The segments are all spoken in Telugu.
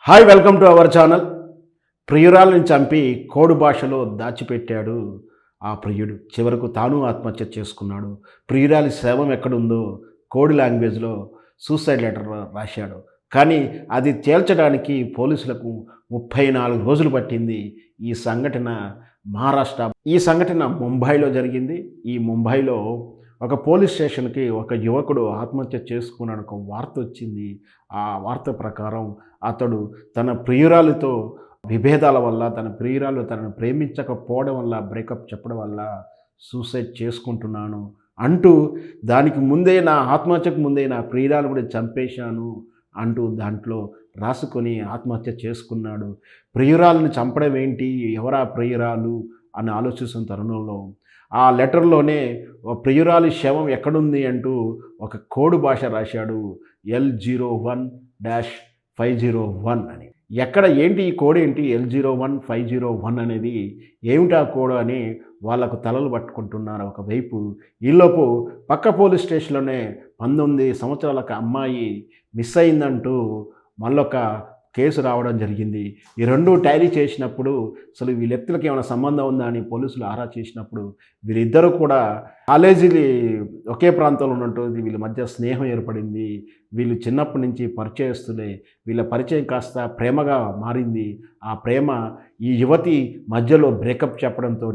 Hi, welcome to our channel. ప్రియురాలను చంపి కోడ్ భాషలో దాచిపెట్టాడు ఆ ప్రియుడు. చివరకు తాను ఆత్మహత్య చేసుకున్నాడు. ప్రియురాలి శవం ఎక్కడుందో కోడ్ లాంగ్వేజ్లో సూసైడ్ లెటర్ రాశాడు. కానీ అది తేల్చడానికి పోలీసులకు 34 రోజులు పట్టింది. ఈ సంఘటన మహారాష్ట్ర. ఈ సంఘటన ముంబైలో జరిగింది. ఈ ముంబైలో ఒక పోలీస్ స్టేషన్కి ఒక యువకుడు ఆత్మహత్య చేసుకున్నాడు ఒక వార్త వచ్చింది. ఆ వార్త ప్రకారం అతడు తన ప్రియురాలితో విభేదాల వల్ల, తన ప్రియురాలు తనను ప్రేమించకపోవడం వల్ల, బ్రేకప్ చెప్పడం వల్ల సూసైడ్ చేసుకుంటున్నాను అంటూ, దానికి ముందే నా ఆత్మహత్యకు ముందే నా ప్రియురాలు కూడా చంపేశాను అంటూ దాంట్లో రాసుకొని ఆత్మహత్య చేసుకున్నాడు. ప్రియురాలను చంపడం ఏంటి, ఎవరా ప్రియురాలు అని ఆలోచిస్తున్న తరుణంలో ఆ లెటర్లోనే ప్రియురాలి శవం ఎక్కడుంది అంటూ ఒక కోడ్ భాష రాశాడు. L01-501 అని. ఎక్కడ ఏంటి ఈ కోడ్ ఏంటి, L01-501 అనేది ఏమిటా కోడ్ అని వాళ్ళకు తలలు పట్టుకుంటున్నారు ఒకవైపు. ఈలోపు పక్క పోలీస్ స్టేషన్లోనే 19 సంవత్సరాల అమ్మాయి మిస్ అయిందంటూ మళ్ళొక కేసు రావడం జరిగింది. ఈ రెండు టాలీ చేసినప్పుడు అసలు వీళ్ళిద్దరికి ఏమైనా సంబంధం ఉందా అని పోలీసులు ఆరా చేసినప్పుడు వీరిద్దరూ కూడా కాలేజీలు ఒకే ప్రాంతంలో ఉన్నట్టు వీళ్ళ మధ్య స్నేహం ఏర్పడింది. వీళ్ళు చిన్నప్పటి నుంచి పరిచయస్తులే. వీళ్ళ పరిచయం కాస్త ప్రేమగా మారింది. ఆ ప్రేమ ఈ యువతి మధ్యలో బ్రేకప్ చెప్పడంతో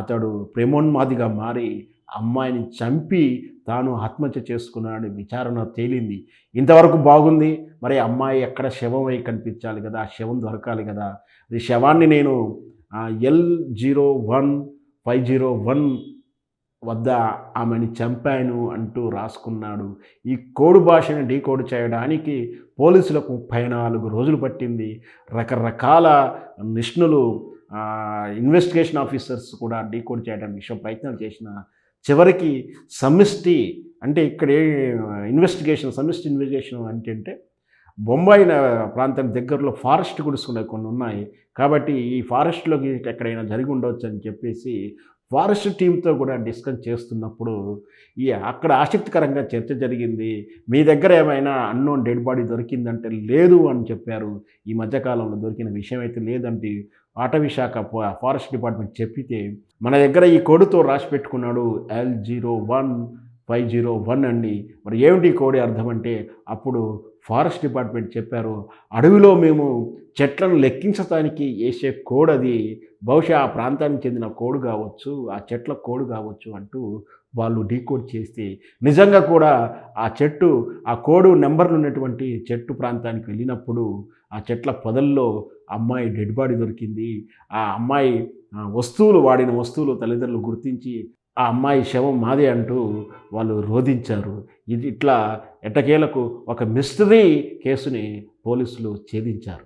అతడు ప్రేమోన్మాదిగా మారి అమ్మాయిని చంపి తాను ఆత్మహత్య చేసుకున్నాడని విచారణ తేలింది. ఇంతవరకు బాగుంది. మరి అమ్మాయి ఎక్కడ శవం అయి కనిపించాలి కదా, ఆ శవం దొరకాలి కదా. ఈ శవాన్ని నేను L01-501 వద్ద ఆమెని చంపాను అంటూ రాసుకున్నాడు. ఈ కోడ్ భాషని డీకోడ్ చేయడానికి పోలీసులకు 34 రోజులు పట్టింది. రకరకాల నిష్ణులు, ఇన్వెస్టిగేషన్ ఆఫీసర్స్ కూడా డీకోడ్ చేయడానికి ప్రయత్నాలు చేసిన చివరికి సమిష్టి అంటే ఇక్కడ సమిష్టి ఇన్వెస్టిగేషన్ అంటే బొంబాయి ప్రాంతం దగ్గరలో ఫారెస్ట్ గుడిసుకునే కొన్ని ఉన్నాయి. కాబట్టి ఈ ఫారెస్ట్లోకి ఎక్కడైనా జరిగి ఉండవచ్చు అని చెప్పేసి ఫారెస్ట్ టీంతో కూడా డిస్కస్ చేస్తున్నప్పుడు అక్కడ ఆసక్తికరంగా చర్చ జరిగింది. మీ దగ్గర ఏమైనా అన్నోన్ డెడ్ బాడీ దొరికిందంటే లేదు అని చెప్పారు. ఈ మధ్యకాలంలో దొరికిన విషయం అయితే లేదంటే అటవీ శాఖ ఫారెస్ట్ డిపార్ట్మెంట్ చెప్పితే, మన దగ్గర ఈ కోడ్తో రాసి పెట్టుకున్నాడు L01-501 అండి. మరి ఏమిటి కోడి అర్థం అంటే అప్పుడు ఫారెస్ట్ డిపార్ట్మెంట్ చెప్పారు, అడవిలో మేము చెట్లను లెక్కించడానికి వేసే కోడ్ అది, బహుశా ఆ ప్రాంతానికి చెందిన కోడ్ కావచ్చు, ఆ చెట్ల కోడ్ కావచ్చు అంటూ వాళ్ళు డీకోడ్ చేస్తే నిజంగా కూడా ఆ కోడ్ నెంబర్లు ఉన్నటువంటి చెట్టు ప్రాంతానికి వెళ్ళినప్పుడు ఆ చెట్ల పొదల్లో అమ్మాయి డెడ్ బాడీ దొరికింది. ఆ అమ్మాయి వాడిన వస్తువులు తల్లిదండ్రులు గుర్తించి ఆ అమ్మాయి శవం మాదే అంటూ వాళ్ళు రోధించారు. ఇట్లా ఎట్టకేలకు ఒక మిస్టరీ కేసుని పోలీసులు ఛేదించారు.